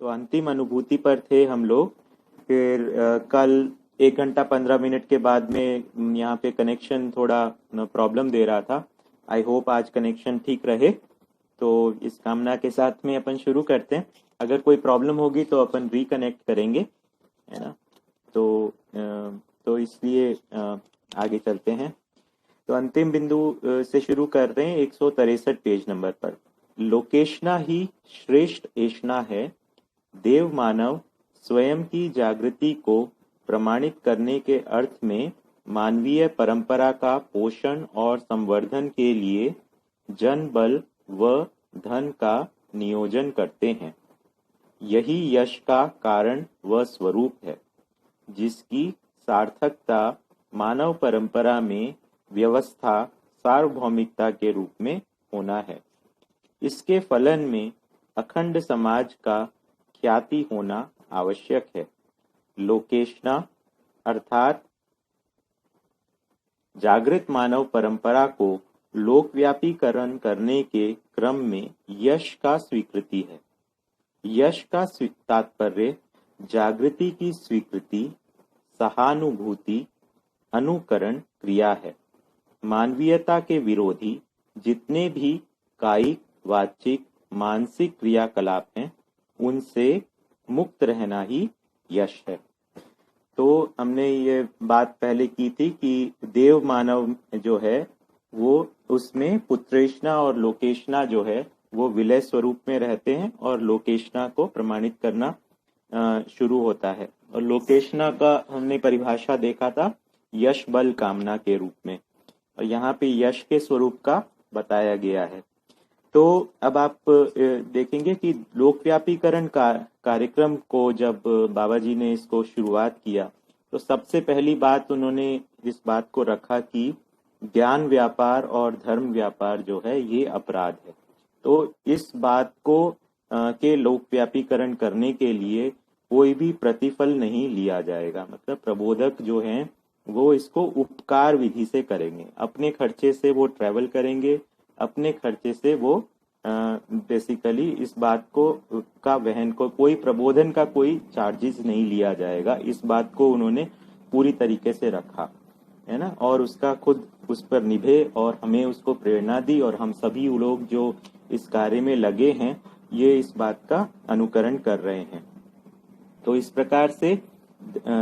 तो अंतिम अनुभूति पर थे हम लोग। फिर कल 1 घंटा 15 मिनट के बाद में यहाँ पे कनेक्शन थोड़ा प्रॉब्लम दे रहा था। आई होप आज कनेक्शन ठीक रहे। तो इस कामना के साथ में अपन शुरू करते हैं। अगर कोई प्रॉब्लम होगी तो अपन रिकनेक्ट करेंगे, है ना। तो इसलिए आगे चलते हैं। तो अंतिम बिंदु से शुरू कर रहे हैं 163 पेज नंबर पर। लोकेशना ही श्रेष्ठ ऐष्णा है, देव मानव स्वयं की जागृति को प्रमाणित करने के अर्थ में मानवीय परंपरा का पोषण और संवर्धन के लिए जन बल व धन का नियोजन करते हैं। यही यश का कारण व स्वरूप है, जिसकी सार्थकता मानव परंपरा में व्यवस्था सार्वभौमिकता के रूप में होना है। इसके फलन में अखंड समाज का ख्याति होना आवश्यक है। लोकेशना अर्थात जागृत मानव परंपरा को लोकव्यापीकरण करने के क्रम में यश का स्वीकृति है। यश का तात्पर्य जागृति की स्वीकृति, सहानुभूति, अनुकरण क्रिया है। मानवीयता के विरोधी जितने भी कायिक, वाचिक, मानसिक क्रियाकलाप हैं, उनसे मुक्त रहना ही यश है। तो हमने ये बात पहले की थी कि देव मानव जो है वो उसमें पुत्रेष्णा और लोकेशना जो है वो विलय स्वरूप में रहते हैं और लोकेशना को प्रमाणित करना शुरू होता है। और लोकेशना का हमने परिभाषा देखा था यश बल कामना के रूप में, और यहाँ पे यश के स्वरूप का बताया गया है। तो अब आप देखेंगे कि लोकव्यापीकरण का कार्यक्रम को जब बाबा जी ने इसको शुरुआत किया तो सबसे पहली बात उन्होंने इस बात को रखा कि ज्ञान व्यापार और धर्म व्यापार जो है ये अपराध है। तो इस बात को के लोकव्यापीकरण करने के लिए कोई भी प्रतिफल नहीं लिया जाएगा। मतलब प्रबोधक जो हैं वो इसको उपकार विधि से करेंगे, अपने खर्चे से वो ट्रैवल करेंगे, अपने खर्चे से वो बेसिकली इस बात को का वहन को कोई प्रबोधन का कोई चार्जेस नहीं लिया जाएगा। इस बात को उन्होंने पूरी तरीके से रखा है ना, और उसका खुद उस पर निभे और हमें उसको प्रेरणा दी, और हम सभी लोग जो इस कार्य में लगे हैं ये इस बात का अनुकरण कर रहे हैं। तो इस प्रकार से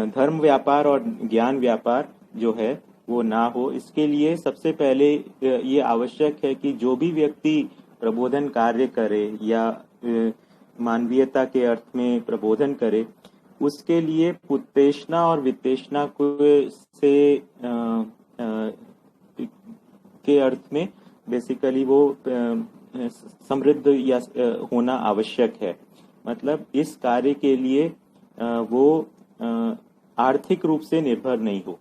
धर्म व्यापार और ज्ञान व्यापार जो है वो ना हो, इसके लिए सबसे पहले ये आवश्यक है कि जो भी व्यक्ति प्रबोधन कार्य करे या मानवीयता के अर्थ में प्रबोधन करे, उसके लिए पुत्रेष्णा और वित्तेष्णा से के अर्थ में बेसिकली वो समृद्ध या होना आवश्यक है। मतलब इस कार्य के लिए वो आर्थिक रूप से निर्भर नहीं हो।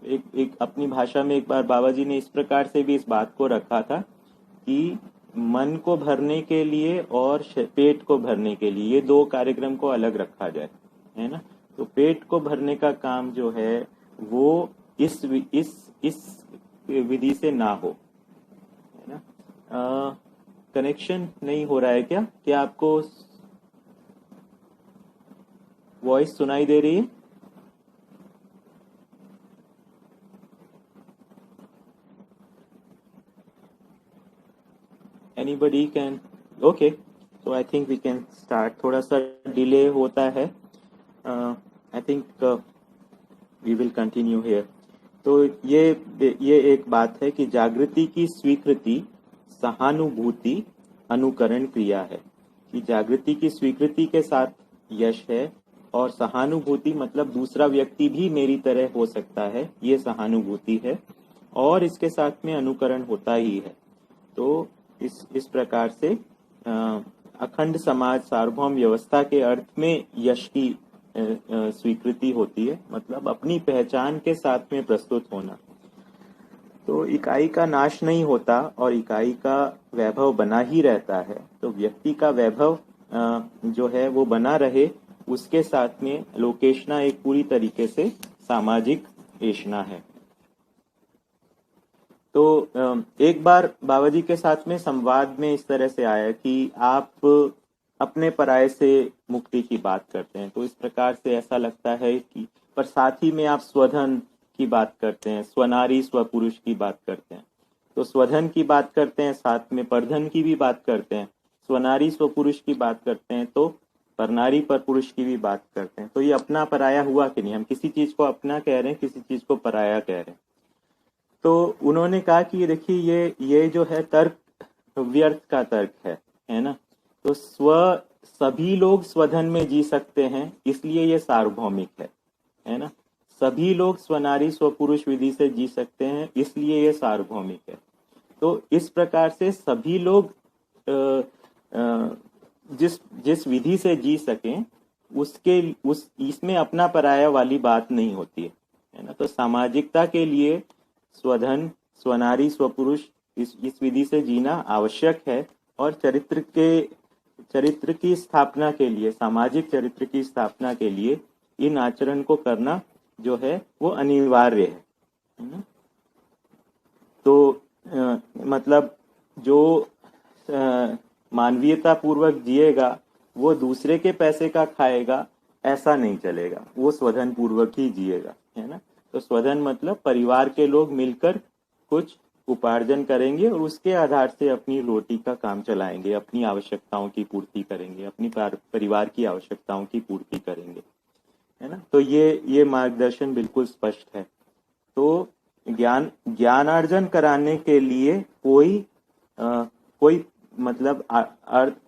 एक अपनी भाषा में एक बार बाबा जी ने इस प्रकार से भी इस बात को रखा था कि मन को भरने के लिए और पेट को भरने के लिए ये दो कार्यक्रम को अलग रखा जाए, है ना। तो पेट को भरने का काम जो है वो इस विधि से ना हो, है ना। कनेक्शन नहीं हो रहा है क्या आपको वॉइस सुनाई दे रही है? Anybody can? Okay, so I think we can start. थोड़ा सा डिले होता है। I think we will continue here. तो ये एक बात है कि जागृति की स्वीकृति, सहानुभूति, अनुकरण क्रिया है। कि जागृति की स्वीकृति के साथ यश है, और सहानुभूति मतलब दूसरा व्यक्ति भी मेरी तरह हो सकता है, ये सहानुभूति है, और इसके साथ में अनुकरण होता ही है। तो इस प्रकार से अखंड समाज सार्वभौम व्यवस्था के अर्थ में यश की स्वीकृति होती है, मतलब अपनी पहचान के साथ में प्रस्तुत होना। तो इकाई का नाश नहीं होता और इकाई का वैभव बना ही रहता है। तो व्यक्ति का वैभव जो है वो बना रहे, उसके साथ में लोकेशना एक पूरी तरीके से सामाजिक ऐष्णा है। तो एक बार बाबा जी के साथ में संवाद में इस तरह से आया कि आप अपने पराये से मुक्ति की बात करते हैं। तो इस प्रकार से ऐसा लगता है कि पर साथ ही में आप स्वधन की बात करते हैं, स्वनारी स्वपुरुष की बात करते हैं। तो स्वधन की बात करते हैं, साथ में परधन की भी बात करते हैं, स्वनारी स्वपुरुष की बात करते हैं, तो परनारी पर पुरुष की भी बात करते हैं। तो ये अपना पराया हुआ कि नहीं? हम किसी चीज को अपना कह रहे हैं, किसी चीज को पराया कह रहे हैं। तो उन्होंने कहा कि देखिए ये जो है तर्क व्यर्थ का तर्क है ना। तो सभी लोग स्वधन में जी सकते हैं, इसलिए ये सार्वभौमिक है ना। सभी लोग स्वनारी स्वपुरुष विधि से जी सकते हैं, इसलिए ये सार्वभौमिक है। तो इस प्रकार से सभी लोग जिस विधि से जी सकें इसमें अपना पराया वाली बात नहीं होती है ना। तो सामाजिकता के लिए स्वधन, स्वनारी, स्वपुरुष इस विधि से जीना आवश्यक है। और चरित्र की स्थापना के लिए, सामाजिक चरित्र की स्थापना के लिए इन आचरण को करना जो है वो अनिवार्य है ना। तो मतलब जो मानवीयता पूर्वक जिएगा वो दूसरे के पैसे का खाएगा, ऐसा नहीं चलेगा। वो स्वधन पूर्वक ही जिएगा, है ना। तो स्वधन मतलब परिवार के लोग मिलकर कुछ उपार्जन करेंगे और उसके आधार से अपनी रोटी का काम चलाएंगे, अपनी आवश्यकताओं की पूर्ति करेंगे, अपनी परिवार की आवश्यकताओं की पूर्ति करेंगे, है ना। तो ये मार्गदर्शन बिल्कुल स्पष्ट है। तो ज्ञानार्जन कराने के लिए कोई मतलब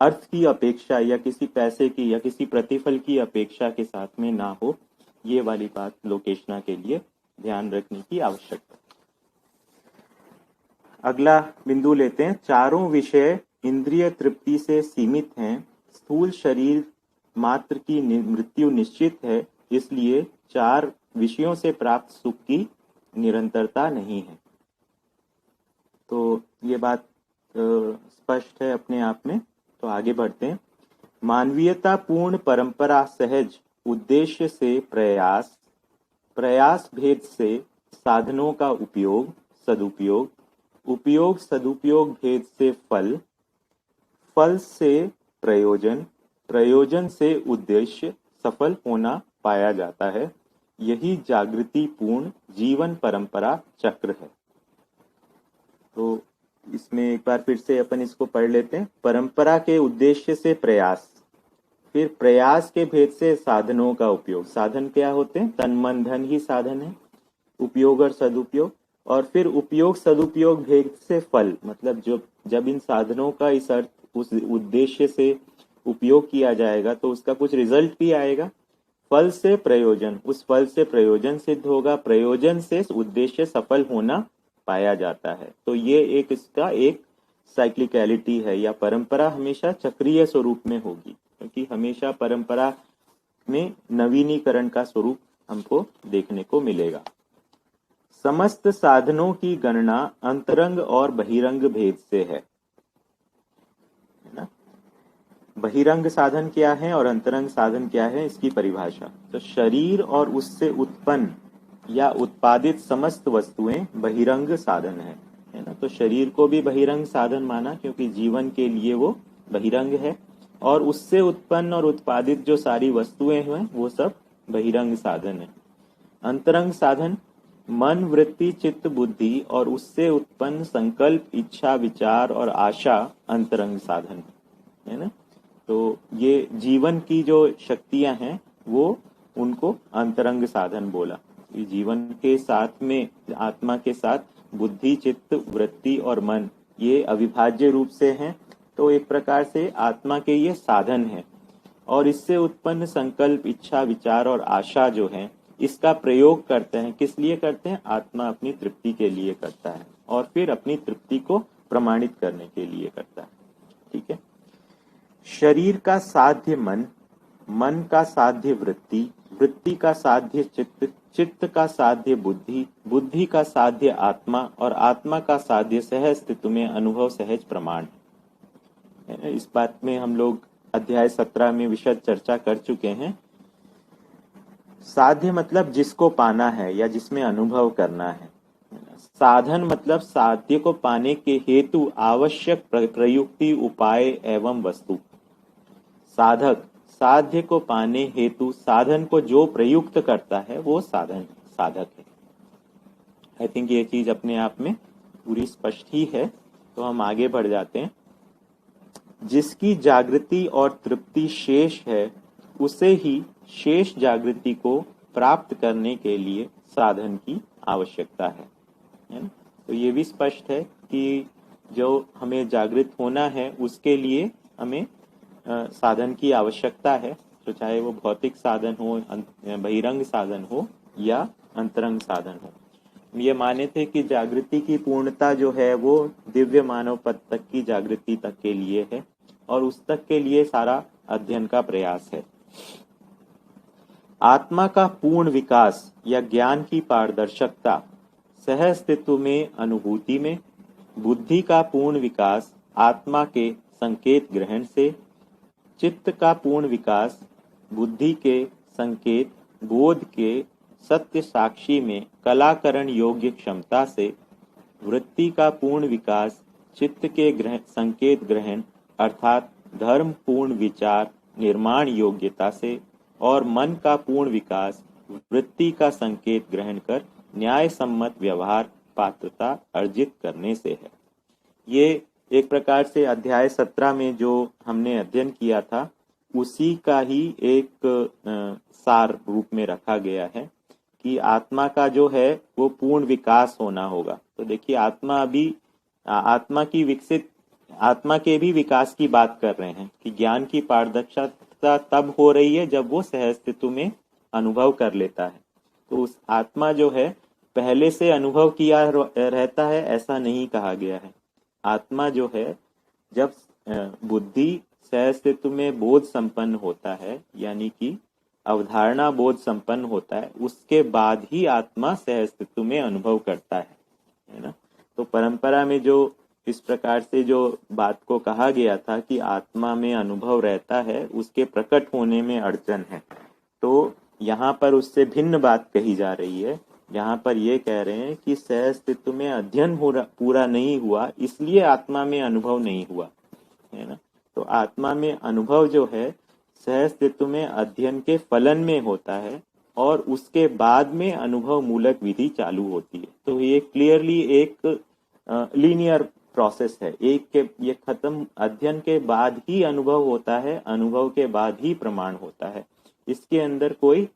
अर्थ की अपेक्षा या किसी पैसे की या किसी प्रतिफल की अपेक्षा के साथ में ना हो, ये वाली बात लोकेशना के लिए ध्यान रखने की आवश्यकता है। अगला बिंदु लेते हैं। चारों विषय इंद्रिय तृप्ति से सीमित हैं, स्थूल शरीर मात्र की मृत्यु निश्चित है, इसलिए चार विषयों से प्राप्त सुख की निरंतरता नहीं है। तो ये बात स्पष्ट है अपने आप में। तो आगे बढ़ते हैं। मानवीयता पूर्ण परंपरा सहज उद्देश्य से प्रयास भेद से साधनों का उपयोग सदुपयोग भेद से फल से प्रयोजन से उद्देश्य सफल होना पाया जाता है। यही जागृति पूर्ण जीवन परंपरा चक्र है। तो इसमें एक बार फिर से अपन इसको पढ़ लेते हैं। परंपरा के उद्देश्य से प्रयास, फिर प्रयास के भेद से साधनों का उपयोग। साधन क्या होते हैं? तन मन धन ही साधन है, उपयोग और सदुपयोग। और फिर उपयोग सदुपयोग भेद से फल, मतलब जब इन साधनों का इस अर्थ उस उद्देश्य से उपयोग किया जाएगा तो उसका कुछ रिजल्ट भी आएगा। फल से प्रयोजन, उस फल से प्रयोजन सिद्ध होगा, प्रयोजन से उद्देश्य सफल होना पाया जाता है। तो ये इसका एक साइक्लिकलिटी है, या परंपरा हमेशा चक्रीय स्वरूप में होगी, क्योंकि हमेशा परंपरा में नवीनीकरण का स्वरूप हमको देखने को मिलेगा। समस्त साधनों की गणना अंतरंग और बहिरंग भेद से है ना। बहिरंग साधन क्या है और अंतरंग साधन क्या है, इसकी परिभाषा। तो शरीर और उससे उत्पन्न या उत्पादित समस्त वस्तुएं बहिरंग साधन है ना। तो शरीर को भी बहिरंग साधन माना, क्योंकि जीवन के लिए वो बहिरंग है। और उससे उत्पन्न और उत्पादित जो सारी वस्तुएं हैं वो सब बहिरंग साधन है। अंतरंग साधन मन, वृत्ति, चित्त, बुद्धि और उससे उत्पन्न संकल्प, इच्छा, विचार और आशा अंतरंग साधन है ना। तो ये जीवन की जो शक्तियां हैं वो उनको अंतरंग साधन बोला। जीवन के साथ में आत्मा के साथ बुद्धि, चित्त, वृत्ति और मन ये अविभाज्य रूप से हैं। तो एक प्रकार से आत्मा के ये साधन है। और इससे उत्पन्न संकल्प, इच्छा, विचार और आशा जो है इसका प्रयोग करते हैं। किस लिए करते हैं? आत्मा अपनी तृप्ति के लिए करता है और फिर अपनी तृप्ति को प्रमाणित करने के लिए करता है। ठीक है। शरीर का साध्य मन, मन का साध्य वृत्ति, वृत्ति का साध्य चित्त, चित्त का साध्य बुद्धि, बुद्धि का साध्य आत्मा और आत्मा का साध्य सहज स्थिति में अनुभव सहज प्रमाण है। इस बात में हम लोग अध्याय 17 में विशद चर्चा कर चुके हैं। साध्य मतलब जिसको पाना है या जिसमें अनुभव करना है। साधन मतलब साध्य को पाने के हेतु आवश्यक प्रयुक्ति, उपाय एवं वस्तु। साधक साध्य को पाने हेतु साधन को जो प्रयुक्त करता है वो साधक है। आई थिंक ये चीज अपने आप में पूरी स्पष्ट ही है। तो हम आगे बढ़ जाते हैं। जिसकी जागृति और तृप्ति शेष है, उसे ही शेष जागृति को प्राप्त करने के लिए साधन की आवश्यकता है ना? तो ये भी स्पष्ट है कि जो हमें जागृत होना है उसके लिए हमें साधन की आवश्यकता है। तो चाहे वो भौतिक साधन हो, बहिरंग साधन हो या अंतरंग साधन हो। ये माने थे कि जागृति की पूर्णता जो है वो दिव्य मानव पद तक की जागृति तक के लिए है और उस तक के लिए सारा अध्ययन का प्रयास है। आत्मा का पूर्ण विकास या ज्ञान की पारदर्शकता सहअस्तित्व में अनुभूति में, बुद्धि का पूर्ण विकास आत्मा के संकेत ग्रहण से, चित्त का पूर्ण विकास बुद्धि के संकेत बोध के सत्य साक्षी में कलाकरण योग्य क्षमता से, वृत्ति का पूर्ण विकास चित्त के संकेत ग्रहण अर्थात धर्म पूर्ण विचार निर्माण योग्यता से, और मन का पूर्ण विकास वृत्ति का संकेत ग्रहण कर न्याय सम्मत व्यवहार पात्रता अर्जित करने से है। ये एक प्रकार से अध्याय 17 में जो हमने अध्ययन किया था उसी का ही एक सार रूप में रखा गया है कि आत्मा का जो है वो पूर्ण विकास होना होगा। तो देखिए आत्मा के भी विकास की बात कर रहे हैं कि ज्ञान की पारदर्शिता तब हो रही है जब वो सहअस्तित्व में अनुभव कर लेता है। तो उस आत्मा जो है पहले से अनुभव किया रहता है ऐसा नहीं कहा गया है। आत्मा जो है जब बुद्धि सहअस्तित्व में बोध संपन्न होता है यानी कि अवधारणा बोध संपन्न होता है, उसके बाद ही आत्मा सहअस्तित्व में अनुभव करता है ना। तो परंपरा में जो इस प्रकार से जो बात को कहा गया था कि आत्मा में अनुभव रहता है, उसके प्रकट होने में अड़चन है, तो यहाँ पर उससे भिन्न बात कही जा रही है। यहाँ पर ये कह रहे हैं कि सहअस्तित्व में अध्ययन पूरा नहीं हुआ इसलिए आत्मा में अनुभव नहीं हुआ, है ना। तो आत्मा में अनुभव जो है सहअस्तित्व में अध्ययन के फलन में होता है और उसके बाद में अनुभव मूलक विधि चालू होती है। तो ये क्लियरली एक लीनियर प्रोसेस है। एक के ये खत्म अध्ययन के बाद ही अनुभव होता है, अनुभव के बाद ही प्रमाण होता है। इसके अंदर कोई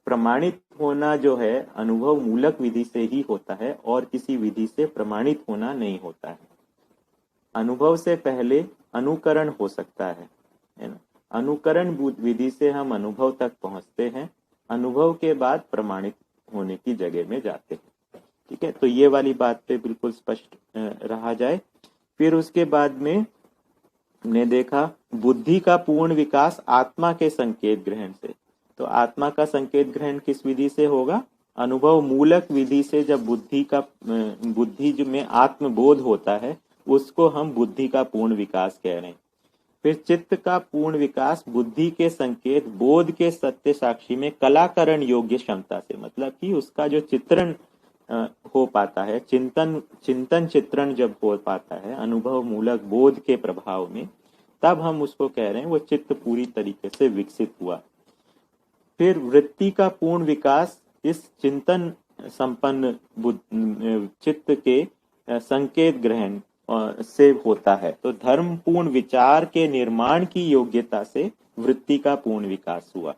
प्रमाणित होना जो है अनुभव मूलक विधि से ही होता है और किसी विधि से प्रमाणित होना नहीं होता है। अनुभव से पहले अनुकरण हो सकता है ना। अनुकरण विधि से हम अनुभव तक पहुंचते हैं, अनुभव के बाद प्रमाणित होने की जगह में जाते हैं। ठीक है, तो ये वाली बात पे बिल्कुल स्पष्ट रहा जाए। फिर उसके बाद में हमने देखा बुद्धि का पूर्ण विकास आत्मा के संकेत ग्रहण से। तो आत्मा का संकेत ग्रहण किस विधि से होगा? अनुभव मूलक विधि से। जब बुद्धि जो में आत्मबोध होता है उसको हम बुद्धि का पूर्ण विकास कह रहे हैं। फिर चित्त का पूर्ण विकास बुद्धि के संकेत बोध के सत्य साक्षी में कलाकरण योग्य क्षमता से, मतलब कि उसका जो चित्रण हो पाता है, चिंतन चित्रण जब हो पाता है अनुभव मूलक बोध के प्रभाव में, तब हम उसको कह रहे हैं वो चित्त पूरी तरीके से विकसित हुआ। फिर वृत्ति का पूर्ण विकास इस चिंतन संपन्न चित्त के संकेत ग्रहण से होता है। तो धर्म पूर्ण विचार के निर्माण की योग्यता से वृत्ति का पूर्ण विकास हुआ,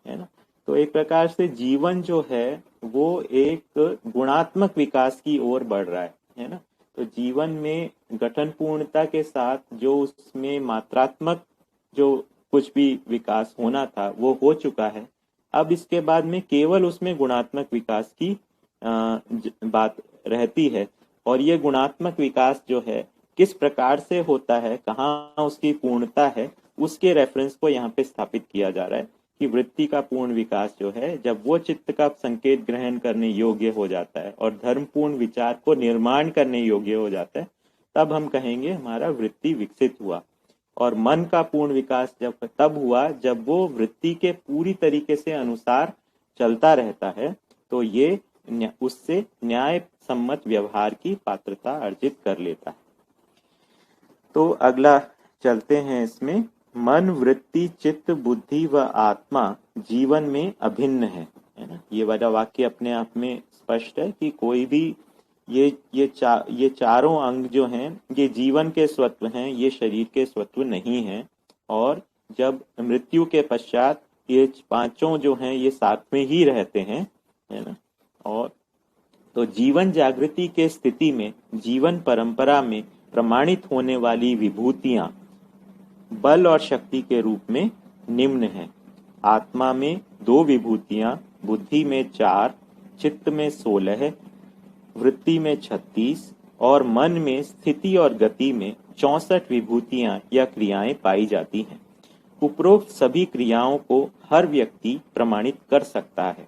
है ना। तो एक प्रकार से जीवन जो है वो एक गुणात्मक विकास की ओर बढ़ रहा है ना। तो जीवन में गठन पूर्णता के साथ जो उसमें मात्रात्मक जो कुछ भी विकास होना था वो हो चुका है। अब इसके बाद में केवल उसमें गुणात्मक विकास की बात रहती है। और ये गुणात्मक विकास जो है किस प्रकार से होता है, कहाँ उसकी पूर्णता है, उसके रेफरेंस को यहाँ पे स्थापित किया जा रहा है कि वृत्ति का पूर्ण विकास जो है जब वो चित्त का संकेत ग्रहण करने योग्य हो जाता है और धर्मपूर्ण विचार को निर्माण करने योग्य हो जाता है, तब हम कहेंगे हमारा वृत्ति विकसित हुआ। और मन का पूर्ण विकास जब तब हुआ जब वो वृत्ति के पूरी तरीके से अनुसार चलता रहता है, तो ये उससे न्याय सम्मत व्यवहार की पात्रता अर्जित कर लेता है। तो अगला चलते हैं इसमें। मन, वृत्ति, चित्त, बुद्धि व आत्मा जीवन में अभिन्न है ना। ये वाला वाक्य अपने आप में स्पष्ट है कि कोई भी ये चारों अंग जो हैं ये जीवन के स्वत्व हैं, ये शरीर के स्वत्व नहीं हैं। और जब मृत्यु के पश्चात ये पांचों जो हैं ये साथ में ही रहते हैं, है ना। और तो जीवन जागृति के स्थिति में जीवन परंपरा में प्रमाणित होने वाली विभूतियां बल और शक्ति के रूप में निम्न हैं। आत्मा में 2 विभूतियां, बुद्धि में 4, चित्त में 16, वृत्ति में 36 और मन में स्थिति और गति में 64 विभूतियां या क्रियाएं पाई जाती हैं। उपरोक्त सभी क्रियाओं को हर व्यक्ति प्रमाणित कर सकता है।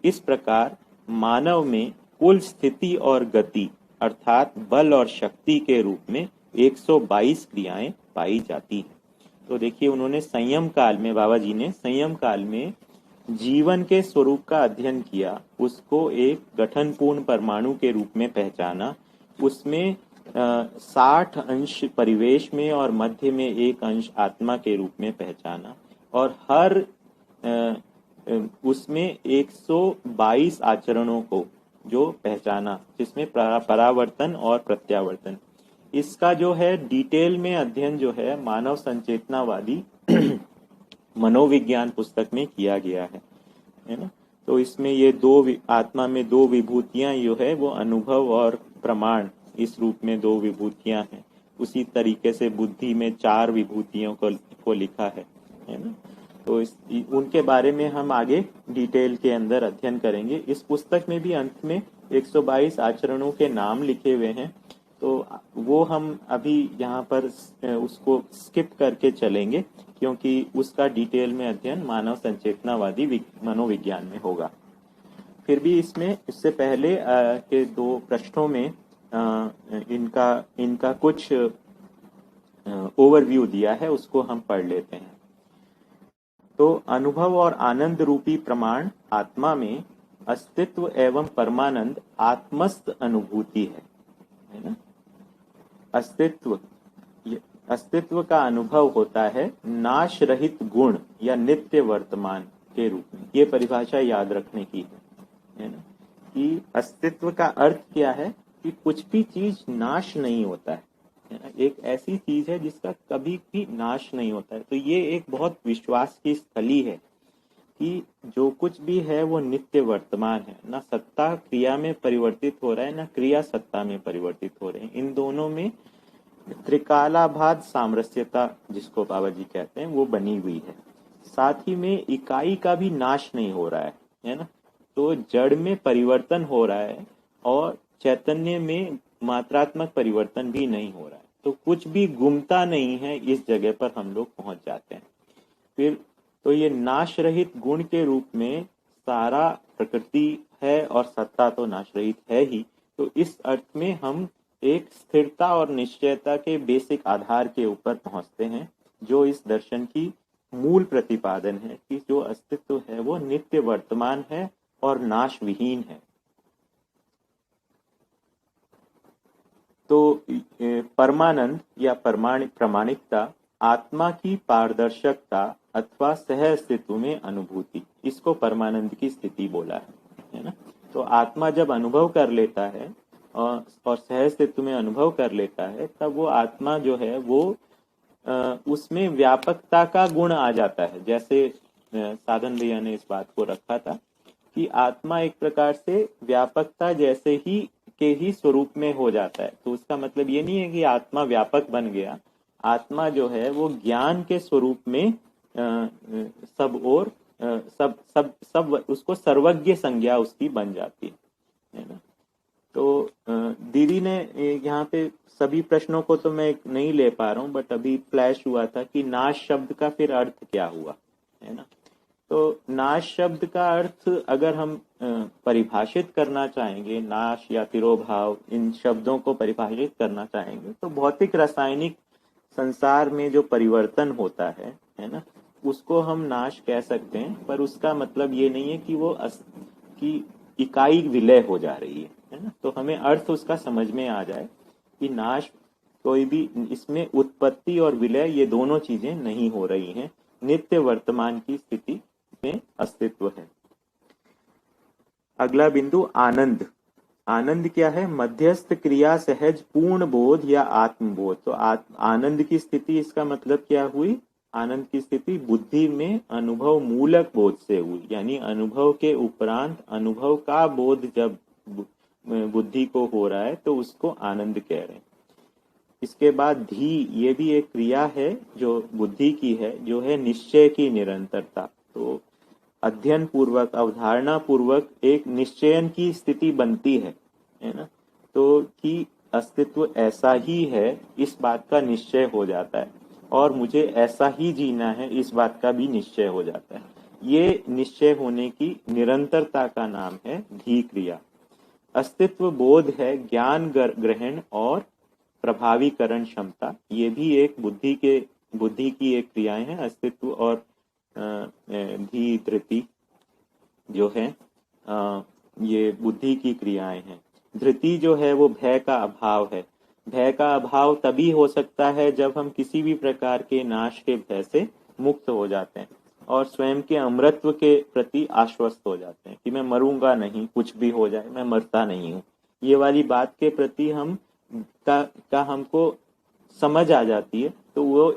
इस प्रकार मानव में कुल स्थिति और गति अर्थात बल और शक्ति के रूप में 122 क्रियाएं पाई जाती हैं। तो देखिए, उन्होंने संयम काल में, बाबा जी ने संयम काल में जीवन के स्वरूप का अध्ययन किया, उसको एक गठनपूर्ण परमाणु के रूप में पहचाना, उसमें 60 अंश परिवेश में और मध्य में 1 अंश आत्मा के रूप में पहचाना, और हर उसमें 122 आचरणों को जो पहचाना, जिसमें परावर्तन और प्रत्यावर्तन। इसका जो है डिटेल में अध्ययन जो है मानव संचेतनावादी मनोविज्ञान पुस्तक में किया गया है ना। तो इसमें ये आत्मा में 2 विभूतियां जो है वो अनुभव और प्रमाण, इस रूप में 2 विभूतियां हैं। उसी तरीके से बुद्धि में 4 विभूतियों को लिखा है ना। तो उनके बारे में हम आगे डिटेल के अंदर अध्ययन करेंगे। इस पुस्तक में भी अंत में 122 आचरणों के नाम लिखे हुए हैं, तो वो हम अभी यहाँ पर उसको स्किप करके चलेंगे, क्योंकि उसका डिटेल में अध्ययन मानव संचेतनावादी मनोविज्ञान में होगा। फिर भी इससे पहले के 2 पृष्ठों में इनका कुछ ओवरव्यू दिया है, उसको हम पढ़ लेते हैं। तो अनुभव और आनंद रूपी प्रमाण आत्मा में अस्तित्व एवं परमानंद आत्मस्थ अनुभूति है ना। अस्तित्व का अनुभव होता है नाश रहित गुण या नित्य वर्तमान के रूप में। ये परिभाषा याद रखने की है ना, कि अस्तित्व का अर्थ क्या है कि कुछ भी चीज नाश नहीं होता है ना। एक ऐसी चीज है जिसका कभी भी नाश नहीं होता है। तो ये एक बहुत विश्वास की स्थली है कि जो कुछ भी है वो नित्य वर्तमान है। ना सत्ता क्रिया में परिवर्तित हो रहा है, ना क्रिया सत्ता में परिवर्तित हो रहे हैं। इन दोनों में त्रिकालाभाद सामरस्यता, जिसको बाबा जी कहते हैं, वो बनी हुई है। साथ ही में इकाई का भी नाश नहीं हो रहा है ना। तो जड़ में परिवर्तन हो रहा है और चैतन्य में मात्रात्मक परिवर्तन भी नहीं हो रहा है। तो कुछ भी गुमता नहीं है, इस जगह पर हम लोग पहुंच जाते हैं। फिर तो ये नाश रहित गुण के रूप में सारा प्रकृति है और सत्ता तो नाश रहित है ही। तो इस अर्थ में हम एक स्थिरता और निश्चयता के बेसिक आधार के ऊपर पहुंचते हैं, जो इस दर्शन की मूल प्रतिपादन है कि जो अस्तित्व है वो नित्य वर्तमान है और नाश विहीन है। तो परमानंद या प्रामाणिकता आत्मा की पारदर्शकता अथवा सह अस्तित्व में अनुभूति, इसको परमानंद की स्थिति बोला है ना। तो आत्मा जब अनुभव कर लेता है और सह अस्तित्व में अनुभव कर लेता है, तब वो आत्मा जो है वो उसमें व्यापकता का गुण आ जाता है। जैसे साधन भैया ने इस बात को रखा था कि आत्मा एक प्रकार से व्यापकता जैसे ही के ही स्वरूप में हो जाता है। तो उसका मतलब ये नहीं है कि आत्मा व्यापक बन गया। आत्मा जो है वो ज्ञान के स्वरूप में सब और सब उसको सर्वज्ञ संज्ञा उसकी बन जाती है ना। तो दीदी ने यहाँ पे सभी प्रश्नों को तो मैं नहीं ले पा रहा हूँ, बट अभी फ्लैश हुआ था कि नाश शब्द का फिर अर्थ क्या हुआ, है ना। तो नाश शब्द का अर्थ अगर हम परिभाषित करना चाहेंगे, नाश या तिरोभाव, इन शब्दों को परिभाषित करना चाहेंगे, तो भौतिक रासायनिक संसार में जो परिवर्तन होता है ना, उसको हम नाश कह सकते हैं। पर उसका मतलब ये नहीं है कि वो कि इकाई विलय हो जा रही है ना। तो हमें अर्थ उसका समझ में आ जाए कि नाश कोई भी इसमें उत्पत्ति और विलय ये दोनों चीजें नहीं हो रही हैं, नित्य वर्तमान की स्थिति में अस्तित्व है। अगला बिंदु आनंद। आनंद क्या है? मध्यस्थ क्रिया सहज पूर्ण बोध या आत्मबोध। तो आनंद की स्थिति, इसका मतलब क्या हुई? आनंद की स्थिति बुद्धि में अनुभव मूलक बोध से हुई, यानी अनुभव के उपरांत अनुभव का बोध जब बुद्धि को हो रहा है तो उसको आनंद कह रहे हैं। इसके बाद धी, ये भी एक क्रिया है जो बुद्धि की है, जो है निश्चय की निरंतरता। तो अध्ययन पूर्वक, अवधारणा पूर्वक एक निश्चयन की स्थिति बनती है ना, तो कि अस्तित्व ऐसा ही है, इस बात का निश्चय हो जाता है, और मुझे ऐसा ही जीना है, इस बात का भी निश्चय हो जाता है। ये निश्चय होने की निरंतरता का नाम है धी क्रिया। अस्तित्व बोध है ज्ञान ग्रहण और प्रभावीकरण क्षमता। ये भी एक बुद्धि की एक क्रियाएं हैं। अस्तित्व और धी धृति जो है ये बुद्धि की क्रियाएं हैं। धृति जो है वो भय का अभाव है। भय का अभाव तभी हो सकता है जब हम किसी भी प्रकार के नाश के भय से मुक्त हो जाते हैं और स्वयं के अमरत्व के प्रति आश्वस्त हो जाते हैं कि मैं मरूंगा नहीं, कुछ भी हो जाए मैं मरता नहीं हूँ। ये वाली बात के प्रति हमको समझ आ जाती है, तो वो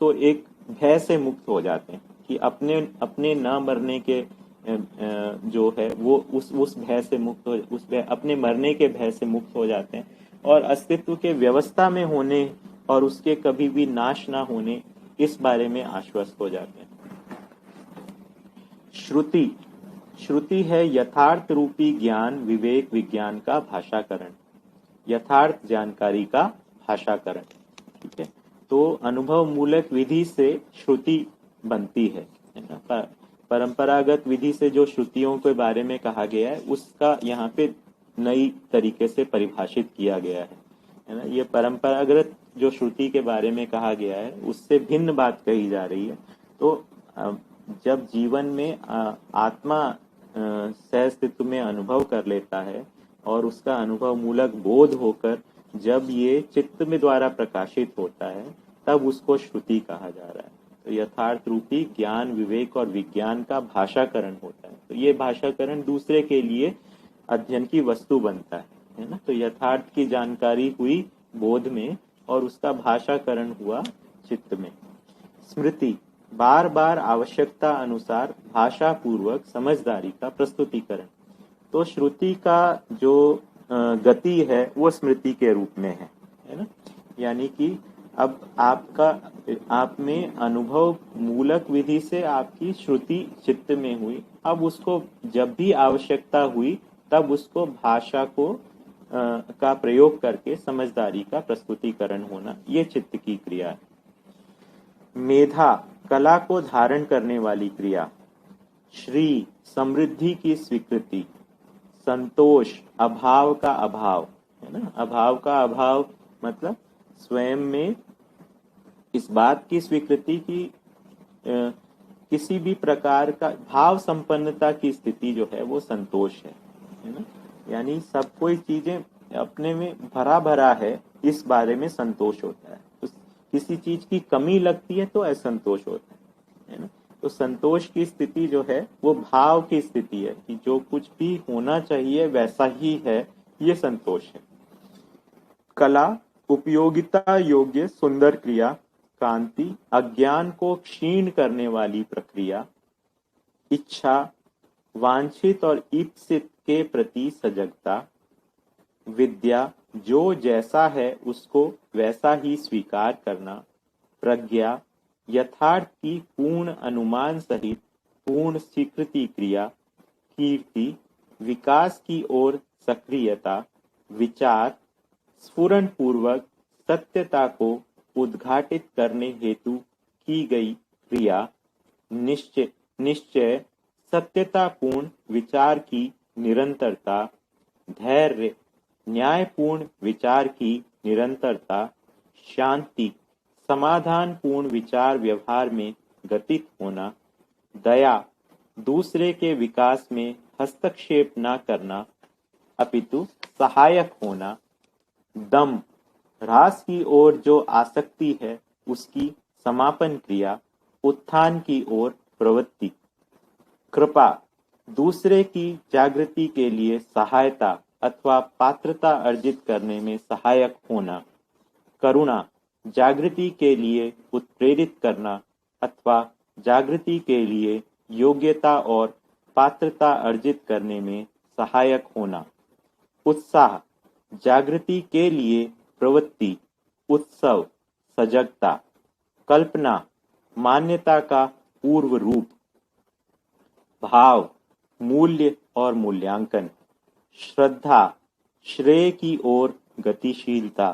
तो एक भय से मुक्त हो जाते हैं कि अपने न मरने के जो है वो उस भय से मुक्त हो, अपने मरने के भय से मुक्त हो जाते हैं और अस्तित्व के व्यवस्था में होने और उसके कभी भी नाश ना होने, इस बारे में आश्वस्त हो जाते हैं। श्रुति। श्रुति है यथार्थ रूपी ज्ञान विवेक विज्ञान का भाषाकरण, यथार्थ जानकारी का भाषाकरण। ठीक है, तो अनुभव मूलक विधि से श्रुति बनती है ना। परंपरागत विधि से जो श्रुतियों के बारे में कहा गया है उसका यहाँ पे नई तरीके से परिभाषित किया गया है ना। ये परंपरागत जो श्रुति के बारे में कहा गया है उससे भिन्न बात कही जा रही है। तो जब जीवन में आत्मा सहअस्तित्व में अनुभव कर लेता है और उसका अनुभव मूलक बोध होकर जब ये चित्त में द्वारा प्रकाशित होता है, तब उसको श्रुति कहा जा रहा है। तो यथार्थ रूपी ज्ञान विवेक और विज्ञान का भाषाकरण होता है। तो ये भाषाकरण दूसरे के लिए अध्ययन की वस्तु बनता है ना। तो यथार्थ की जानकारी हुई बोध में और उसका भाषाकरण हुआ चित्त में। स्मृति, बार बार आवश्यकता अनुसार भाषा पूर्वक समझदारी का प्रस्तुतिकरण। तो श्रुति का जो गति है वो स्मृति के रूप में है ना। यानी कि अब आप में अनुभव मूलक विधि से आपकी श्रुति चित्त में हुई, अब उसको जब भी आवश्यकता हुई तब उसको भाषा को का प्रयोग करके समझदारी का प्रस्तुतिकरण होना, ये चित्त की क्रिया है। मेधा, कला को धारण करने वाली क्रिया। श्री, समृद्धि की स्वीकृति। संतोष, अभाव का अभाव है ना। अभाव का अभाव मतलब स्वयं में इस बात की स्वीकृति की किसी भी प्रकार का भाव संपन्नता की स्थिति जो है वो संतोष है ना। यानी सब कोई चीजें अपने में भरा भरा है, इस बारे में संतोष होता है। तो किसी चीज की कमी लगती है तो असंतोष होता है ना। तो संतोष की स्थिति जो है वो भाव की स्थिति है कि जो कुछ भी होना चाहिए वैसा ही है, ये संतोष है। कला, उपयोगिता योग्य सुंदर क्रिया। कांति, अज्ञान को क्षीण करने वाली प्रक्रिया। इच्छा, वांछित और ईप्सित के प्रति सजगता। विद्या, जो जैसा है उसको वैसा ही स्वीकार करना। प्रज्ञा, यथार्थ की पूर्ण अनुमान सहित पूर्ण स्वीकृति क्रिया। कीर्ति, विकास की ओर सक्रियता। विचार, स्फुरण पूर्वक सत्यता को उद्घाटित करने हेतु की गई क्रिया। निश्चय, सत्यतापूर्ण विचार की निरंतरता। धैर्य, न्यायपूर्ण विचार की निरंतरता। शांति, समाधान पूर्ण विचार व्यवहार में गतित होना। दया, दूसरे के विकास में हस्तक्षेप न करना अपितु सहायक होना। दम, ह्रास की ओर जो आसक्ति है उसकी समापन क्रिया, उत्थान की ओर प्रवृत्ति। कृपा, दूसरे की जागृति के लिए सहायता अथवा पात्रता अर्जित करने में सहायक होना। करुणा, जागृति के लिए उत्प्रेरित करना अथवा जागृति के लिए योग्यता और पात्रता अर्जित करने में सहायक होना। उत्साह, जागृति के लिए प्रवृत्ति, उत्सव, सजगता। कल्पना, मान्यता का पूर्व रूप। भाव, मूल्य और मूल्यांकन। श्रद्धा, श्रेय की ओर गतिशीलता।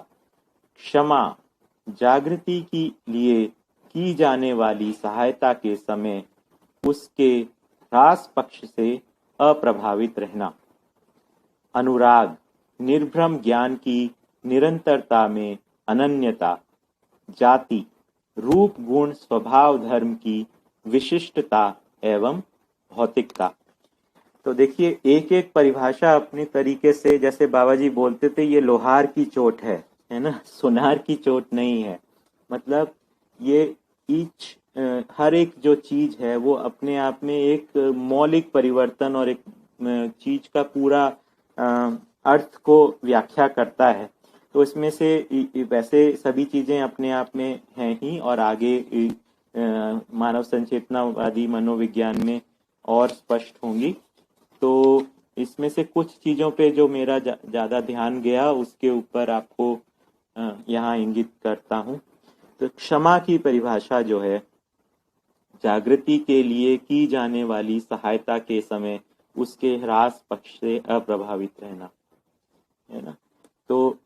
क्षमा, जागृति के लिए की जाने वाली सहायता के समय उसके ह्रास पक्ष से अप्रभावित रहना। अनुराग, निर्भ्रम ज्ञान की निरंतरता में अनन्यता। जाति, रूप गुण स्वभाव धर्म की विशिष्टता एवं भौतिकता। तो देखिए, एक एक परिभाषा अपनी तरीके से, जैसे बाबा जी बोलते थे, ये लोहार की चोट है ना, सुनार की चोट नहीं है। मतलब ये हर एक जो चीज है वो अपने आप में एक मौलिक परिवर्तन और एक चीज का पूरा अर्थ को व्याख्या करता है। तो इसमें से वैसे सभी चीजें अपने आप में हैं ही, और आगे मानव संचेतनावादी मनोविज्ञान में और स्पष्ट होंगी। तो इसमें से कुछ चीजों पे जो मेरा ज्यादा ध्यान गया उसके ऊपर आपको यहाँ इंगित करता हूँ। तो क्षमा की परिभाषा जो है, जागृति के लिए की जाने वाली सहायता के समय उसके ह्रास पक्ष से अप्रभावित रहना, है ना। तो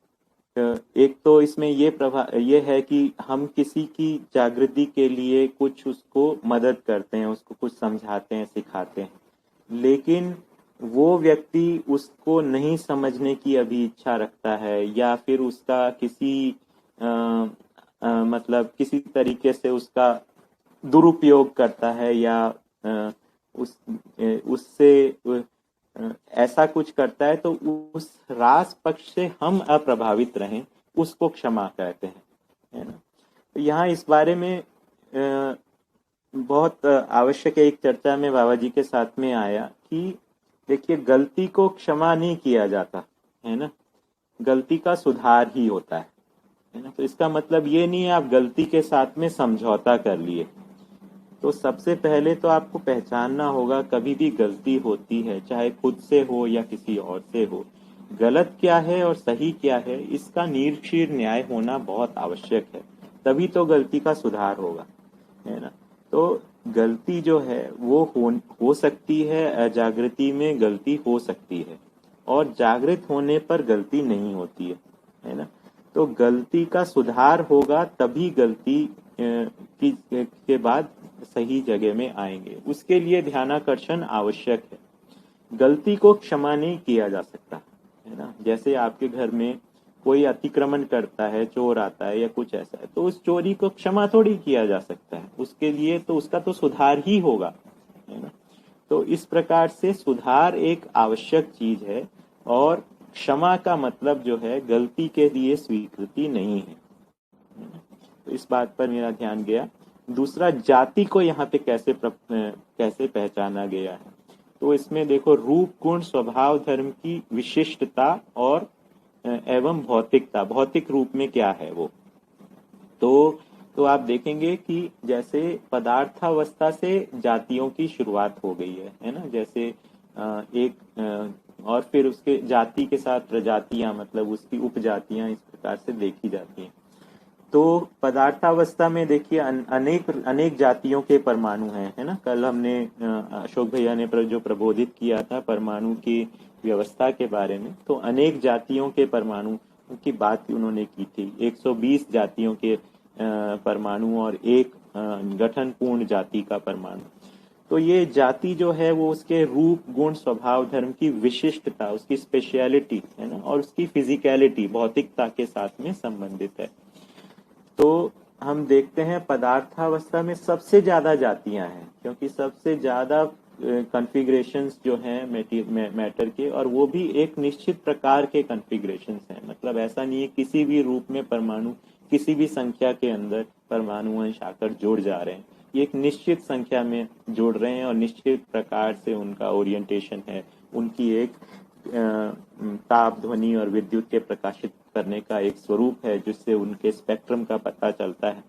एक तो इसमें ये है कि हम किसी की जागृति के लिए कुछ उसको मदद करते हैं, उसको कुछ समझाते हैं, सिखाते हैं, लेकिन वो व्यक्ति उसको नहीं समझने की अभी इच्छा रखता है, या फिर उसका किसी मतलब किसी तरीके से उसका दुरुपयोग करता है, या उससे ऐसा कुछ करता है, तो उस ह्रास पक्ष से हम अप्रभावित रहें, उसको क्षमा कहते हैं, है ना। तो यहाँ इस बारे में बहुत आवश्यक एक चर्चा में बाबा जी के साथ में आया कि देखिए, गलती को क्षमा नहीं किया जाता, है ना, गलती का सुधार ही होता है ना। तो इसका मतलब ये नहीं है आप गलती के साथ में समझौता कर लिए। तो सबसे पहले तो आपको पहचानना होगा, कभी भी गलती होती है, चाहे खुद से हो या किसी और से हो, गलत क्या है और सही क्या है, इसका निर्क्षीर न्याय होना बहुत आवश्यक है, तभी तो गलती का सुधार होगा, है ना। तो गलती जो है वो हो सकती है, अजागृति में गलती हो सकती है, और जागृत होने पर गलती नहीं होती है ना। तो गलती का सुधार होगा, तभी गलती के बाद सही जगह में आएंगे। उसके लिए ध्यानाकर्षण आवश्यक है। गलती को क्षमा नहीं किया जा सकता, है ना। जैसे आपके घर में कोई अतिक्रमण करता है, चोर आता है या कुछ ऐसा है, तो उस चोरी को क्षमा थोड़ी किया जा सकता है, उसके लिए तो उसका तो सुधार ही होगा, है ना। तो इस प्रकार से सुधार एक आवश्यक चीज है, और क्षमा का मतलब जो है गलती के लिए स्वीकृति नहीं है। तो इस बात पर मेरा ध्यान गया। दूसरा, जाति को यहाँ पे कैसे पहचाना गया है, तो इसमें देखो, रूप गुण स्वभाव धर्म की विशिष्टता और एवं भौतिकता। भौतिक रूप में क्या है वो, तो आप देखेंगे कि जैसे पदार्थावस्था से जातियों की शुरुआत हो गई है ना। जैसे और फिर उसके जाति के साथ प्रजातियां, मतलब उसकी उपजातियां इस प्रकार से देखी जाती हैं। तो पदार्थावस्था में देखिए अनेक जातियों के परमाणु हैं, है ना। कल हमने अशोक भैया ने जो प्रबोधित किया था परमाणु की व्यवस्था के बारे में, तो अनेक जातियों के परमाणु की बात उन्होंने की थी। 120 जातियों के परमाणु और एक गठन पूर्ण जाति का परमाणु। तो ये जाति जो है वो उसके रूप गुण स्वभाव धर्म की विशिष्टता, उसकी स्पेशलिटी, है ना, और उसकी फिजिकलिटी, भौतिकता के साथ में संबंधित है। तो हम देखते हैं पदार्थावस्था में सबसे ज्यादा जातियां हैं, क्योंकि सबसे ज्यादा कॉन्फ़िगरेशंस जो हैं मैटर के, और वो भी एक निश्चित प्रकार के कॉन्फ़िगरेशंस हैं। मतलब ऐसा नहीं है किसी भी रूप में परमाणु किसी भी संख्या के अंदर परमाणु अंश आकर जोड़ जा रहे हैं। ये एक निश्चित संख्या में जोड़ रहे हैं और निश्चित प्रकार से उनका ओरिएंटेशन है, उनकी एक ताप, ध्वनि और विद्युत के प्रकाशित करने का एक स्वरूप है, जिससे उनके स्पेक्ट्रम का पता चलता है।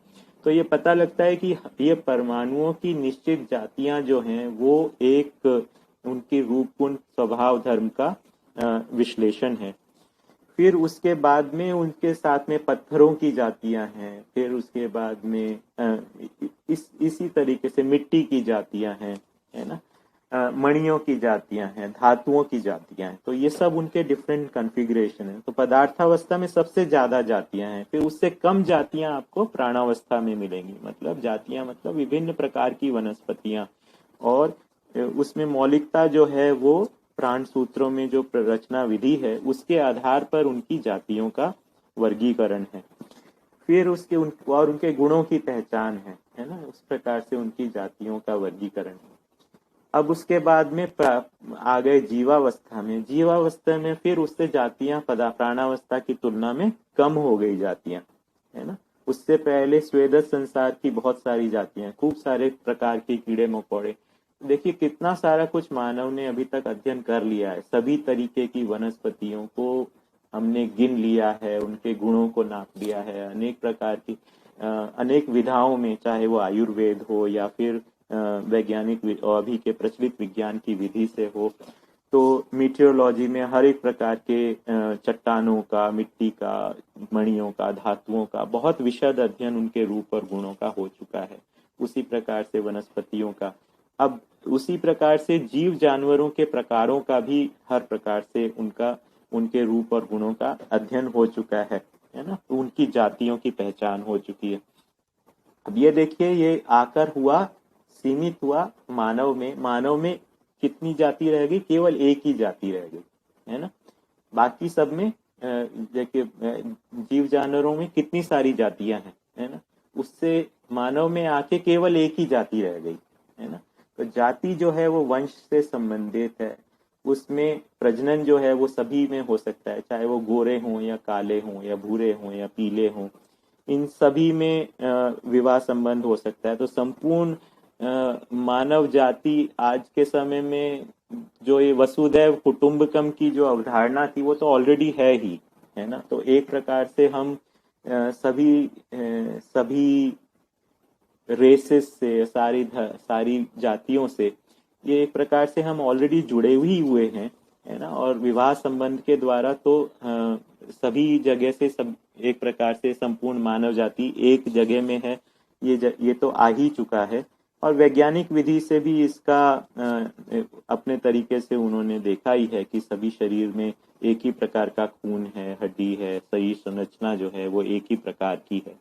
तो ये पता लगता है कि ये परमाणुओं की निश्चित जातियां जो हैं वो एक उनकी रूप गुण स्वभाव धर्म का विश्लेषण है। फिर उसके बाद में उनके साथ में पत्थरों की जातियां हैं, फिर उसके बाद में इसी तरीके से मिट्टी की जातियां हैं, है ना, मणियों की जातियां हैं, धातुओं की जातियां हैं। तो ये सब उनके डिफरेंट कॉन्फ़िगरेशन है। तो पदार्थावस्था में सबसे ज्यादा जातियां हैं, फिर उससे कम जातियां आपको प्राणावस्था में मिलेंगी। मतलब जातियां मतलब विभिन्न प्रकार की वनस्पतियां, और उसमें मौलिकता जो है वो प्राण सूत्रों में जो रचना विधि है उसके आधार पर उनकी जातियों का वर्गीकरण है। फिर और उनके गुणों की पहचान है ना, उस प्रकार से उनकी जातियों का वर्गीकरण है। अब उसके बाद में आ गए जीवावस्था में। जीवावस्था में फिर उससे जातियां प्राणावस्था की तुलना में कम हो गई जातियां, है ना। उससे पहले स्वेदस संसार की बहुत सारी जातियां, खूब सारे प्रकार के कीड़े मकोड़े। देखिए कितना सारा कुछ मानव ने अभी तक अध्ययन कर लिया है। सभी तरीके की वनस्पतियों को हमने गिन लिया है, उनके गुणों को नाप लिया है। अनेक प्रकार की अनेक विधाओं में, चाहे वो आयुर्वेद हो या फिर वैज्ञानिक अभी के प्रचलित विज्ञान की विधि से हो। तो मीटियोलॉजी में हर एक प्रकार के चट्टानों का, मिट्टी का, मणियों का, धातुओं का बहुत विशद अध्ययन उनके रूप और गुणों का हो चुका है। उसी प्रकार से वनस्पतियों का, अब उसी प्रकार से जीव जानवरों के प्रकारों का भी हर प्रकार से उनके रूप और गुणों का अध्ययन हो चुका है ना। उनकी जातियों की पहचान हो चुकी है। अब ये देखिए, ये आकर हुआ, सीमित हुआ मानव में कितनी जाति रह गई? केवल एक ही जाति रह गई, है ना। बाकी सब में देखिए जीव जानवरों में कितनी सारी जातियां हैं, है ना। उससे मानव में आके केवल एक ही जाति रह गई, है ना। तो जाति जो है वो वंश से संबंधित है। उसमें प्रजनन जो है वो सभी में हो सकता है, चाहे वो गोरे हों या काले हों या भूरे हों या पीले हों, इन सभी में विवाह संबंध हो सकता है। तो संपूर्ण मानव जाति आज के समय में जो ये वसुधैव कुटुंबकम की जो अवधारणा थी वो तो ऑलरेडी है ही, है ना। तो एक प्रकार से हम सभी रेसेस से, सारी जातियों से ये एक प्रकार से हम ऑलरेडी जुड़े ही हुए हैं, है ना। और विवाह संबंध के द्वारा तो सभी जगह से सब एक प्रकार से संपूर्ण मानव जाति एक जगह में है, ये तो आ ही चुका है। और वैज्ञानिक विधि से भी इसका अपने तरीके से उन्होंने देखा ही है कि सभी शरीर में एक ही प्रकार का खून है, हड्डी है, शरीर संरचना जो है वो एक ही प्रकार की है।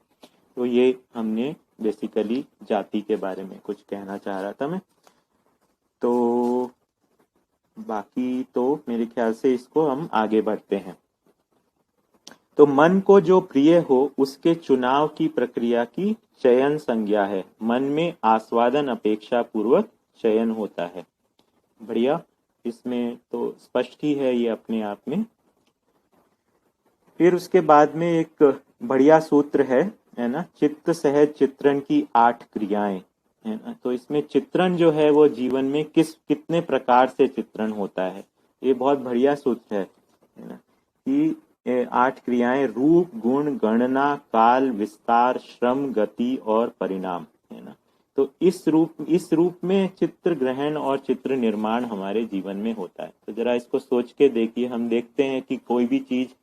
तो ये हमने बेसिकली जाति के बारे में कुछ कहना चाह रहा था मैं। तो बाकी तो मेरे ख्याल से इसको हम आगे बढ़ते हैं। तो मन को जो प्रिय हो उसके चुनाव की प्रक्रिया की चयन संज्ञा है। मन में आस्वादन अपेक्षा पूर्वक चयन होता है। बढ़िया, इसमें तो स्पष्ट ही है ये अपने आप में। फिर उसके बाद में एक बढ़िया सूत्र है ना, चित्त सहज चित्रण की 8 क्रियाएं, है ना। तो इसमें चित्रण जो है वो जीवन में कितने प्रकार से चित्रण होता है, ये बहुत बढ़िया सूत्र है ना। कि 8 क्रियाएं: रूप, गुण, गणना, काल, विस्तार, श्रम, गति और परिणाम, है ना। तो इस रूप में चित्र ग्रहण और चित्र निर्माण हमारे जीवन में होता है। तो जरा इसको सोच के देखिए। हम देखते हैं कि कोई भी चीज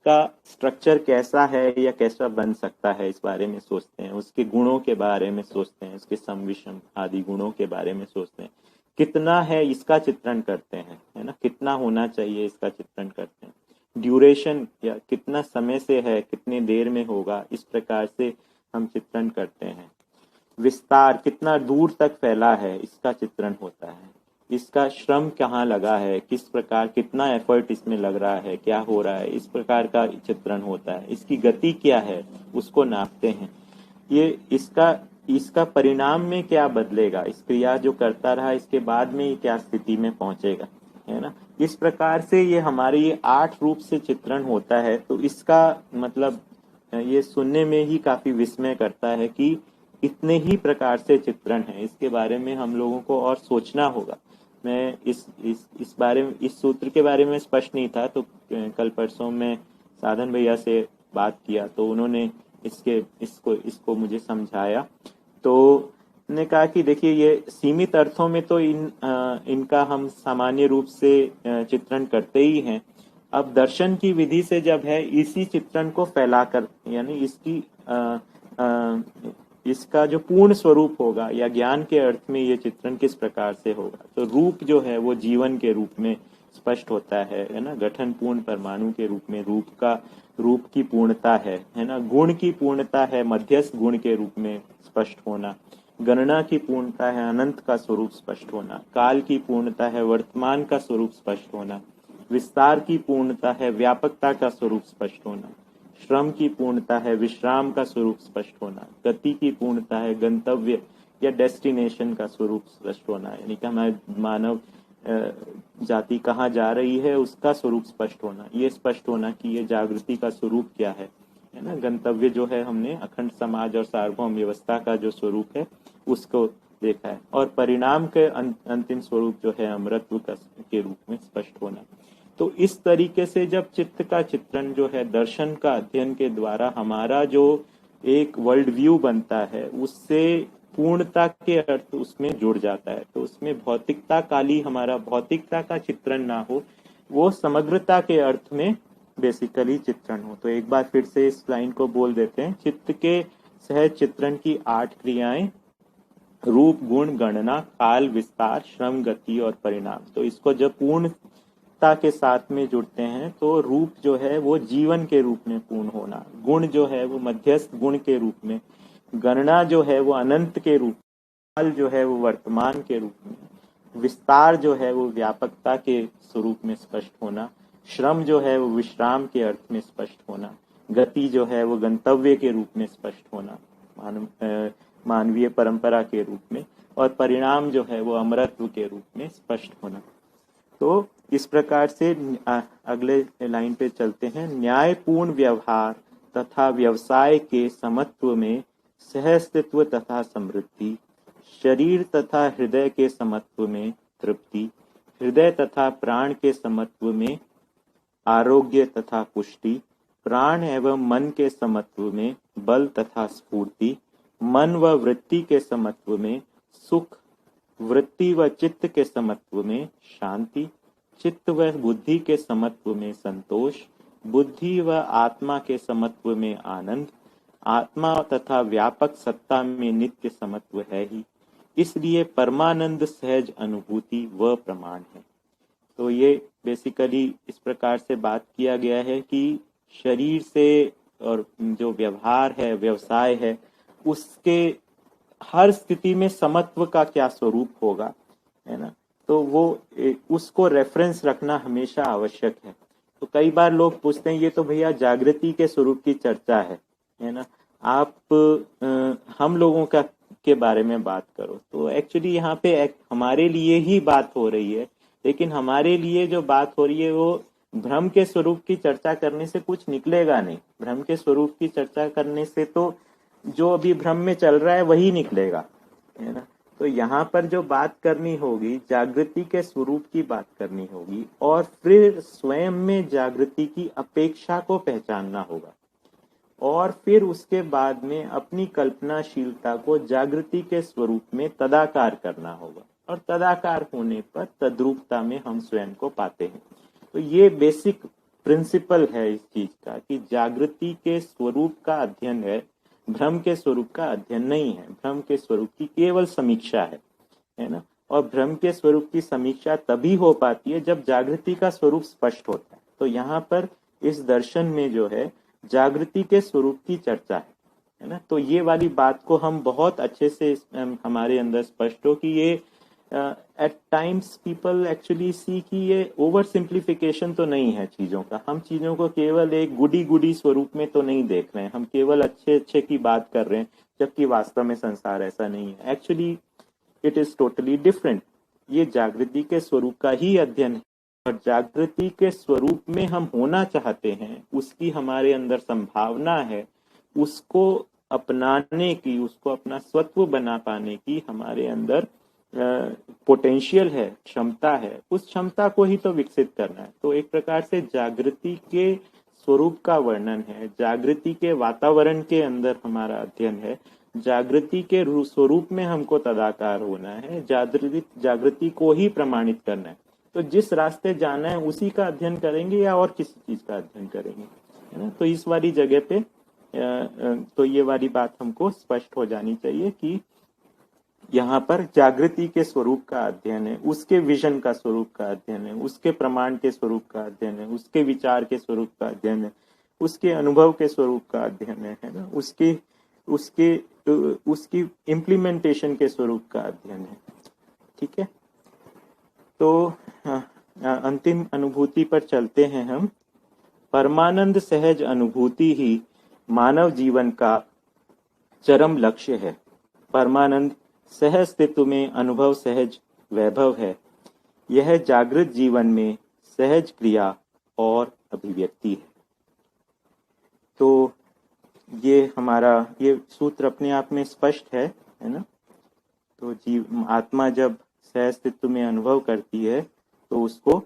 का स्ट्रक्चर कैसा है या कैसा बन सकता है, इस बारे में सोचते हैं। उसके गुणों के बारे में सोचते हैं, उसके सम विषम आदि गुणों के बारे में सोचते हैं। कितना है इसका चित्रण करते हैं, है ना। कितना होना चाहिए इसका चित्रण करते हैं। ड्यूरेशन, या कितना समय से है, कितने देर में होगा, इस प्रकार से हम चित्रण करते हैं। विस्तार, कितना दूर तक फैला है, इसका चित्रण होता है। इसका श्रम कहाँ लगा है, किस प्रकार, कितना एफर्ट इसमें लग रहा है, क्या हो रहा है, इस प्रकार का चित्रण होता है। इसकी गति क्या है, उसको नापते हैं। ये इसका इसका परिणाम में क्या बदलेगा, इस क्रिया जो करता रहा इसके बाद में ये क्या स्थिति में पहुंचेगा, है ना। इस प्रकार से ये हमारे ये 8 रूप से चित्रण होता है। तो इसका मतलब ये सुनने में ही काफी विस्मय करता है कि इतने ही प्रकार से चित्रण है। इसके बारे में हम लोगों को और सोचना होगा। मैं इस बारे में, इस सूत्र के बारे में स्पष्ट नहीं था, तो कल परसों में साधन भैया से बात किया तो उन्होंने इसको मुझे समझाया। तो ने कहा कि देखिए ये सीमित अर्थों में तो इनका हम सामान्य रूप से चित्रण करते ही हैं। अब दर्शन की विधि से जब है इसी चित्रण को फैलाकर, यानी इसका जो पूर्ण स्वरूप होगा या ज्ञान के अर्थ में ये चित्रण किस प्रकार से होगा, तो रूप जो है वो जीवन के रूप में स्पष्ट होता है ना। गठन पूर्ण परमाणु के रूप में रूप की पूर्णता है ना। गुण की पूर्णता है मध्यस्थ गुण के रूप में स्पष्ट होना। गणना की पूर्णता है अनंत का स्वरूप स्पष्ट होना। काल की पूर्णता है वर्तमान का स्वरूप स्पष्ट होना। विस्तार की पूर्णता है व्यापकता का स्वरूप स्पष्ट होना। श्रम की पूर्णता है विश्राम का स्वरूप स्पष्ट होना। गति की पूर्णता है गंतव्य या डेस्टिनेशन का स्वरूप स्पष्ट होना, यानी कि हमारे मानव जाति कहाँ जा रही है उसका स्वरूप स्पष्ट होना। ये स्पष्ट होना कि ये जागृति का स्वरूप क्या है ना। गंतव्य जो है हमने अखंड समाज और सार्वभौम व्यवस्था का जो स्वरूप है उसको देखा है। और परिणाम के अंतिम स्वरूप जो है अमरत्व के रूप में स्पष्ट होना। तो इस तरीके से जब चित्त का चित्रण जो है दर्शन का अध्ययन के द्वारा हमारा जो एक वर्ल्ड व्यू बनता है उससे पूर्णता के अर्थ उसमें जुड़ जाता है। तो उसमें भौतिकता काली हमारा भौतिकता का चित्रण ना हो, वो समग्रता के अर्थ में बेसिकली चित्रण हो। तो एक बार फिर से इस लाइन को बोल देते हैं। चित्त के सहज चित्रण की 8 क्रियाएं रूप गुण गणना काल विस्तार श्रम गति और परिणाम। तो इसको जब पूर्णता के साथ में जुड़ते हैं तो रूप जो है वो जीवन के रूप में पूर्ण होना, गुण जो है वो मध्यस्थ गुण के रूप में, गणना जो है वो अनंत के रूप, काल जो है वो वर्तमान के रूप में, विस्तार जो है वो व्यापकता के स्वरूप में स्पष्ट होना, श्रम जो है वो विश्राम के अर्थ में स्पष्ट होना, गति जो है वो गंतव्य के रूप में स्पष्ट होना मानवीय परंपरा के रूप में, और परिणाम जो है वो अमरत्व के रूप में स्पष्ट होना। तो इस प्रकार से अगले लाइन पे चलते हैं। न्यायपूर्ण व्यवहार तथा व्यवसाय के समत्व में सहस्तित्व तथा समृद्धि, शरीर तथा हृदय के समत्व में तृप्ति, हृदय तथा प्राण के समत्व में आरोग्य तथा पुष्टि, प्राण एवं मन के समत्व में बल तथा स्फूर्ति, मन व वृत्ति के समत्व में सुख, वृत्ति व चित्त के समत्व में शांति, चित्त व बुद्धि के समत्व में संतोष, बुद्धि व आत्मा के समत्व में आनंद, आत्मा तथा व्यापक सत्ता में नित्य समत्व है ही, इसलिए परमानंद सहज अनुभूति व प्रमाण है। तो ये बेसिकली इस प्रकार से बात किया गया है कि शरीर से और जो व्यवहार है व्यवसाय है उसके हर स्थिति में समत्व का क्या स्वरूप होगा, है ना। तो वो उसको रेफरेंस रखना हमेशा आवश्यक है। तो कई बार लोग पूछते हैं ये तो भैया जागृति के स्वरूप की चर्चा है ना, आप हम लोगों का के बारे में बात करो। तो एक्चुअली यहाँ पे हमारे लिए ही बात हो रही है, लेकिन हमारे लिए जो बात हो रही है वो भ्रम के स्वरूप की चर्चा करने से कुछ निकलेगा नहीं। भ्रम के स्वरूप की चर्चा करने से तो जो अभी भ्रम में चल रहा है वही निकलेगा, है ना। तो यहाँ पर जो बात करनी होगी जागृति के स्वरूप की बात करनी होगी, और फिर स्वयं में जागृति की अपेक्षा को पहचानना होगा, और फिर उसके बाद में अपनी कल्पनाशीलता को जागृति के स्वरूप में तदाकार करना होगा, और तदाकार होने पर तद्रूपता में हम स्वयं को पाते हैं। तो ये बेसिक प्रिंसिपल है इस चीज का कि जागृति के स्वरूप का अध्ययन है, भ्रम के स्वरूप का अध्ययन नहीं है। भ्रम के स्वरूप की केवल समीक्षा है ना। और भ्रम के स्वरूप की समीक्षा तभी हो पाती है जब जागृति का स्वरूप स्पष्ट होता है। तो यहाँ पर इस दर्शन में जो है जागृति के स्वरूप की चर्चा है ना। तो ये वाली बात को हम बहुत अच्छे से हमारे अंदर स्पष्ट हो कि ये at times people actually see कि ये ओवर सिंप्लीफिकेशन तो नहीं है चीजों का। हम चीजों को केवल एक गुडी स्वरूप में तो नहीं देख रहे हैं, हम केवल अच्छे की बात कर रहे हैं। जबकि वास्तव में संसार ऐसा नहीं है। Actually it is totally different. ये जागृति के स्वरूप का ही अध्ययन है, और जागृति के स्वरूप में हम होना चाहते हैं, उसकी हमारे अंदर संभावना है, उसको अपनाने की, उसको अपना स्वत्व बना पाने की हमारे अंदर पोटेंशियल है, क्षमता है। उस क्षमता को ही तो विकसित करना है। तो एक प्रकार से जागृति के स्वरूप का वर्णन है, जागृति के वातावरण के अंदर हमारा अध्ययन है, जागृति के स्वरूप में हमको तदाकार होना है, जागृति को ही प्रमाणित करना है। तो जिस रास्ते जाना है उसी का अध्ययन करेंगे या और किसी चीज का अध्ययन करेंगे, है ना। तो इस वाली जगह पे तो ये वाली बात हमको स्पष्ट हो जानी चाहिए कि यहाँ पर जागृति के स्वरूप का अध्ययन है, उसके विजन का स्वरूप का अध्ययन है, उसके प्रमाण के स्वरूप का अध्ययन है, उसके विचार के स्वरूप का अध्ययन है, उसके अनुभव के स्वरूप का अध्ययन है ना, उसकी इम्प्लीमेंटेशन के स्वरूप का अध्ययन है। ठीक है, तो अंतिम अनुभूति पर चलते हैं हम। परमानंद सहज अनुभूति ही मानव जीवन का चरम लक्ष्य है। परमानंद सहज अस्तित्व में अनुभव सहज वैभव है। यह जागृत जीवन में सहज क्रिया और अभिव्यक्ति है। तो ये हमारा ये सूत्र अपने आप में स्पष्ट है ना। तो आत्मा जब सहज अस्तित्व में अनुभव करती है तो उसको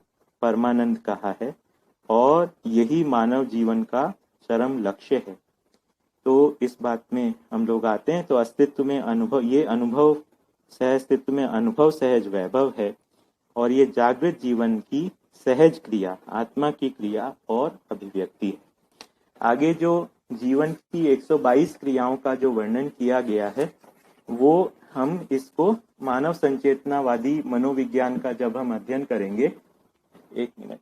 परमानंद कहा है, और यही मानव जीवन का चरम लक्ष्य है। तो इस बात में हम लोग आते हैं। तो अस्तित्व में अनुभव, ये अनुभव सहज अस्तित्व में अनुभव सहज वैभव है, और ये जागृत जीवन की सहज क्रिया, आत्मा की क्रिया और अभिव्यक्ति है। आगे जो जीवन की 122 क्रियाओं का जो वर्णन किया गया है, वो हम इसको मानव संचेतनावादी मनोविज्ञान का जब हम अध्ययन करेंगे, एक मिनट,